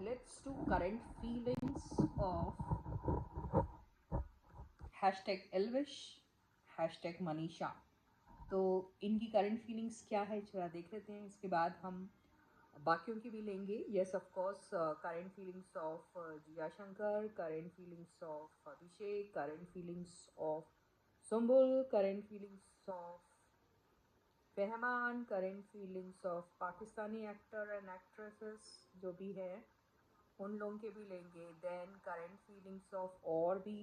let's do current feelings of hashtag Elvish, hashtag Manisha. तो इनकी current feelings क्या है जरा देख लेते हैं, इसके बाद हम बाकियों की भी लेंगे. Yes of course, current feelings of Jiya Shankar, current feelings of Abhishek, current feelings of Sumbul, current feelings of Rahman, current feelings of Pakistani actor and actresses जो भी है उन लोगों के भी लेंगे. देन करंट फीलिंग्स ऑफ और भी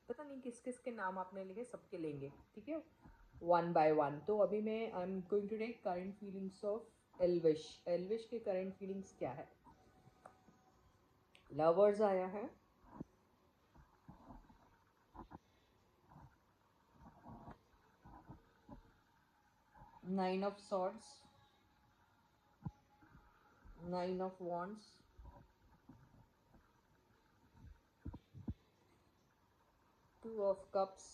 पता नहीं किस किस के नाम आपने लिखे, सबके लेंगे, ठीक है, वन बाय वन. तो अभी मैं I am going to take current feelings of Elvish. Elvish के करंट फीलिंग्स क्या है? लवर्स आया है, nine of swords, nine of wands, two of cups,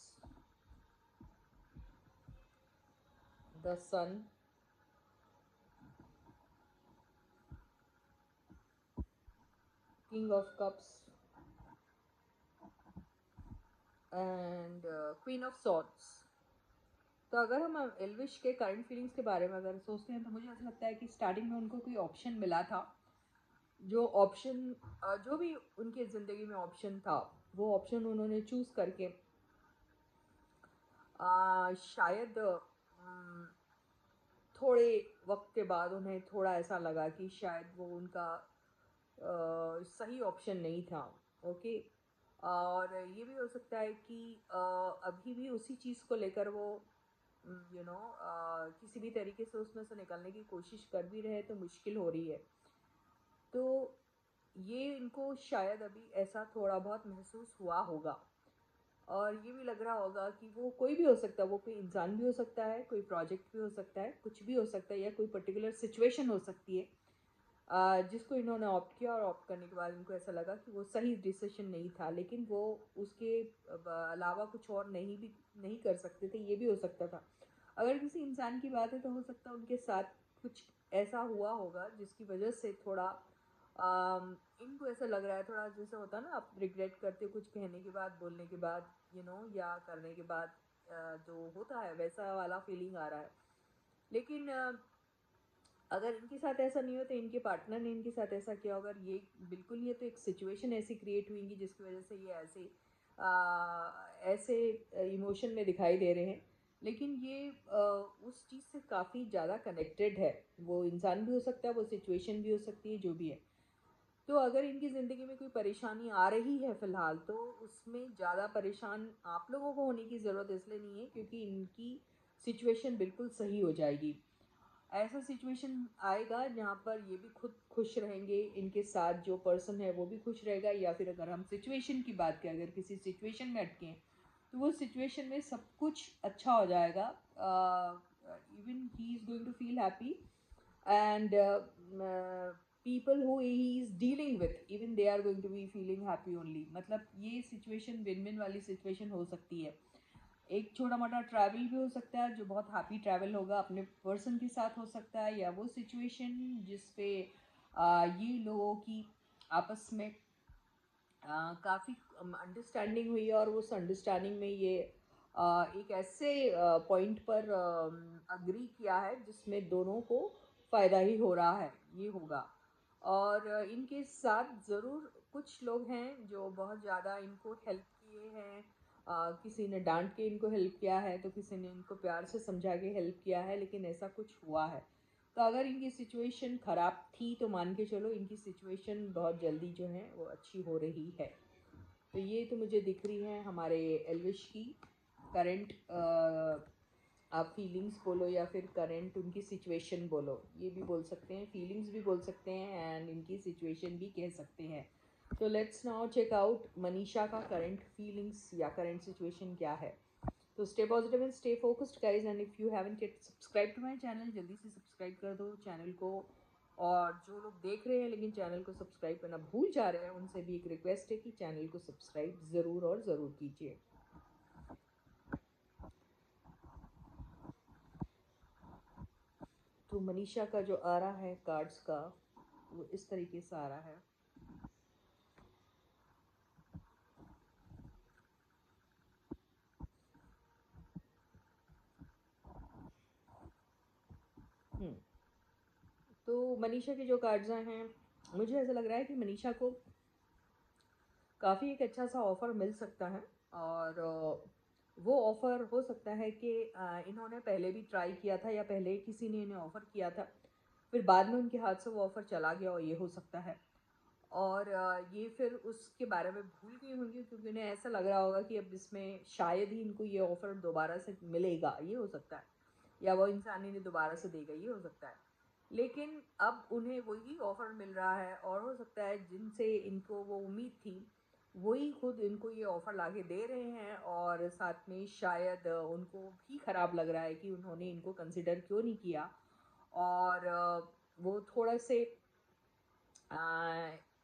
the sun, king of cups and queen of swords. तो अगर हम एल्विश के करंट फीलिंग्स के बारे में अगर सोचते हैं तो मुझे ऐसा लगता है कि स्टार्टिंग में उनको कोई ऑप्शन मिला था, जो ऑप्शन जो भी उनकी ज़िंदगी में ऑप्शन था वो ऑप्शन उन्होंने चूज़ करके शायद थोड़े वक्त के बाद उन्हें थोड़ा ऐसा लगा कि शायद वो उनका सही ऑप्शन नहीं था. ओके. और ये भी हो सकता है कि अभी भी उसी चीज़ को लेकर वो किसी भी तरीके से उसमें से निकलने की कोशिश कर भी रहे तो मुश्किल हो रही है. तो ये इनको शायद अभी ऐसा थोड़ा बहुत महसूस हुआ होगा. और ये भी लग रहा होगा कि वो कोई भी हो सकता है, वो कोई इंसान भी हो सकता है, कोई प्रोजेक्ट भी हो सकता है, कुछ भी हो सकता है, या कोई पर्टिकुलर सिचुएशन हो सकती है जिसको इन्होंने ऑप्ट किया और ऑप्ट करने के बाद इनको ऐसा लगा कि वो सही डिसीजन नहीं था, लेकिन वो उसके अलावा कुछ और नहीं कर सकते थे. ये भी हो सकता था. अगर किसी इंसान की बात है तो हो सकता है उनके साथ कुछ ऐसा हुआ होगा जिसकी वजह से थोड़ा इनको ऐसा लग रहा है, थोड़ा जैसे होता है ना, आप रिग्रेट करते हो कुछ कहने के बाद, बोलने के बाद, या करने के बाद, जो होता है वैसा वाला फीलिंग आ रहा है. लेकिन अगर इनके साथ ऐसा नहीं हो तो इनके पार्टनर ने इनके साथ ऐसा किया, अगर ये बिल्कुल, ये तो एक सिचुएशन ऐसी क्रिएट हुई जिसकी वजह से ये ऐसे इमोशन में दिखाई दे रहे हैं. लेकिन ये उस चीज़ से काफ़ी ज़्यादा कनेक्टेड है. वो इंसान भी हो सकता है, वो सिचुएशन भी हो सकती है, जो भी है. तो अगर इनकी ज़िंदगी में कोई परेशानी आ रही है फ़िलहाल, तो उसमें ज़्यादा परेशान आप लोगों को होने की ज़रूरत इसलिए नहीं है क्योंकि इनकी सिचुएशन बिल्कुल सही हो जाएगी. ऐसा सिचुएशन आएगा जहाँ पर ये भी खुद खुश रहेंगे, इनके साथ जो पर्सन है वो भी खुश रहेगा. या फिर अगर हम सिचुएशन की बात करें, अगर किसी सिचुएशन में अटके हैं तो वो सिचुएशन में सब कुछ अच्छा हो जाएगा. Even he is going to feel happy and people who he is dealing with, even they are going to be feeling happy only. मतलब ये सिचुएशन विन विन वाली सिचुएशन हो सकती है. एक छोटा मोटा ट्रैवल भी हो सकता है जो बहुत हैप्पी ट्रैवल होगा, अपने पर्सन के साथ हो सकता है, या वो सिचुएशन जिस पे ये लोगों की आपस में काफ़ी अंडरस्टैंडिंग हुई है और उस अंडरस्टैंडिंग में ये एक ऐसे पॉइंट पर अग्री किया है जिसमें दोनों को फ़ायदा ही हो रहा है, ये होगा. और इनके साथ ज़रूर कुछ लोग हैं जो बहुत ज़्यादा इनको हेल्प किए हैं. किसी ने डांट के इनको हेल्प किया है तो किसी ने इनको प्यार से समझा के हेल्प किया है, लेकिन ऐसा कुछ हुआ है. तो अगर इनकी सिचुएशन ख़राब थी तो मान के चलो इनकी सिचुएशन बहुत जल्दी जो है वो अच्छी हो रही है. तो ये तो मुझे दिख रही है हमारे एल्विश की करंट, आप फीलिंग्स बोलो या फिर करंट उनकी सिचुएशन बोलो, ये भी बोल सकते हैं, फीलिंग्स भी बोल सकते हैं एंड इनकी सिचुएशन भी कह सकते हैं. तो let's now check out Manisha का करंट फीलिंग्स या करंट सिचुएशन क्या है. तो stay positive and stay focused guys. And if you haven't get subscribe to my channel, जल्दी से सब्सक्राइब कर दो चैनल को. और जो लोग देख रहे हैं लेकिन चैनल को सब्सक्राइब करना भूल जा रहे हैं, उनसे भी एक रिक्वेस्ट है कि चैनल को सब्सक्राइब ज़रूर और ज़रूर कीजिए. तो मनीषा का जो आ रहा है कार्ड्स का, वो इस तरीके से आ रहा है. हम्म। तो मनीषा के जो कार्ड्स हैं, मुझे ऐसा लग रहा है कि मनीषा को काफ़ी एक अच्छा सा ऑफ़र मिल सकता है। और वो ऑफ़र हो सकता है कि इन्होंने पहले भी ट्राई किया था या पहले किसी ने इन्हें ऑफ़र किया था, फिर बाद में उनके हाथ से वो ऑफ़र चला गया, और ये हो सकता है। और ये फिर उसके बारे में भूल गई होंगी, क्योंकि उन्हें ऐसा लग रहा होगा कि अब इसमें शायद ही इनको ये ऑफ़र दोबारा से मिलेगा, ये हो सकता है, या वो इंसान इन्हें दोबारा से देगा, ये हो सकता है। लेकिन अब उन्हें वही ऑफ़र मिल रहा है, और हो सकता है जिनसे इनको वो उम्मीद थी, वही खुद इनको ये ऑफ़र ला के दे रहे हैं। और साथ में शायद उनको भी ख़राब लग रहा है कि उन्होंने इनको कंसिडर क्यों नहीं किया। और वो थोड़ा से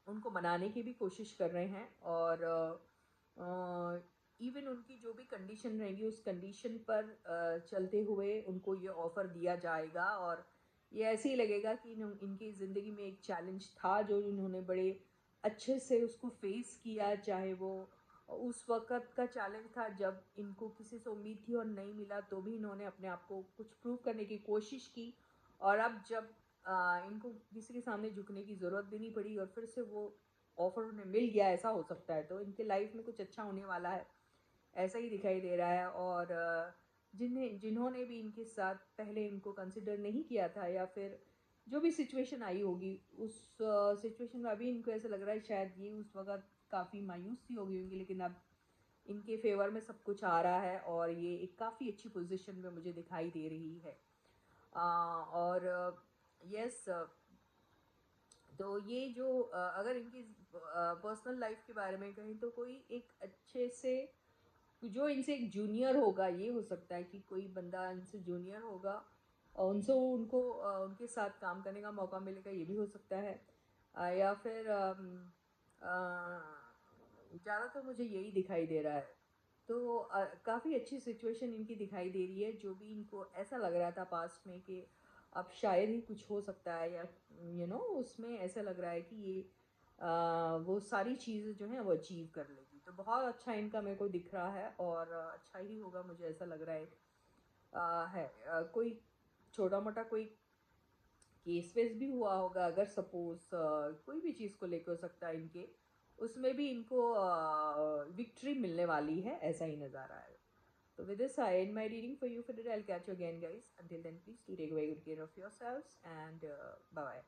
उनको मनाने की भी कोशिश कर रहे हैं। और इवन उनकी जो भी कंडीशन रहेगी, उस कंडीशन पर चलते हुए उनको ये ऑफ़र दिया जाएगा। और ये ऐसे ही लगेगा कि इनकी ज़िंदगी में एक चैलेंज था, जो इन्होंने बड़े अच्छे से उसको फेस किया, चाहे वो उस वक़्त का चैलेंज था जब इनको किसी से उम्मीद थी और नहीं मिला, तो भी इन्होंने अपने आप को कुछ प्रूव करने की कोशिश की। और अब जब इनको किसी के सामने झुकने की ज़रूरत भी नहीं पड़ी, और फिर से वो ऑफ़र उन्हें मिल गया, ऐसा हो सकता है, तो इनके लाइफ में कुछ अच्छा होने वाला है, ऐसा ही दिखाई दे रहा है। और जिन्होंने भी इनके साथ पहले इनको कंसिडर नहीं किया था, या फिर जो भी सिचुएशन आई होगी, उस सिचुएशन में अभी इनको ऐसा लग रहा है शायद ये उस वक़्त काफ़ी मायूस सी हो गई होंगी, लेकिन अब इनके फेवर में सब कुछ आ रहा है, और ये एक काफ़ी अच्छी पोजीशन में मुझे दिखाई दे रही है। और यस, तो ये जो अगर इनकी पर्सनल लाइफ के बारे में कहें, तो कोई एक अच्छे से जो इनसे एक जूनियर होगा, ये हो सकता है कि कोई बंदा इनसे जूनियर होगा, और उनसे उनको उनके साथ काम करने का मौका मिलेगा, ये भी हो सकता है। या फिर ज़्यादातर मुझे यही दिखाई दे रहा है। तो काफ़ी अच्छी सिचुएशन इनकी दिखाई दे रही है, जो भी इनको ऐसा लग रहा था पास्ट में कि अब शायद ही कुछ हो सकता है, या उसमें ऐसा लग रहा है कि ये वो सारी चीज़ें जो हैं वो अचीव कर लेगी। तो बहुत अच्छा इनका मेरे को दिख रहा है, और अच्छा ही होगा, मुझे ऐसा लग रहा है। कोई छोटा मोटा कोई केस वेस भी हुआ होगा, अगर सपोज कोई भी चीज़ को लेकर हो सकता है इनके, उसमें भी इनको विक्ट्री मिलने वाली है, ऐसा ही नज़र आ रहा है। So with this, I end my reading for you for today. I'll catch you again, guys. Until then, please do take very good care of yourselves, and bye bye.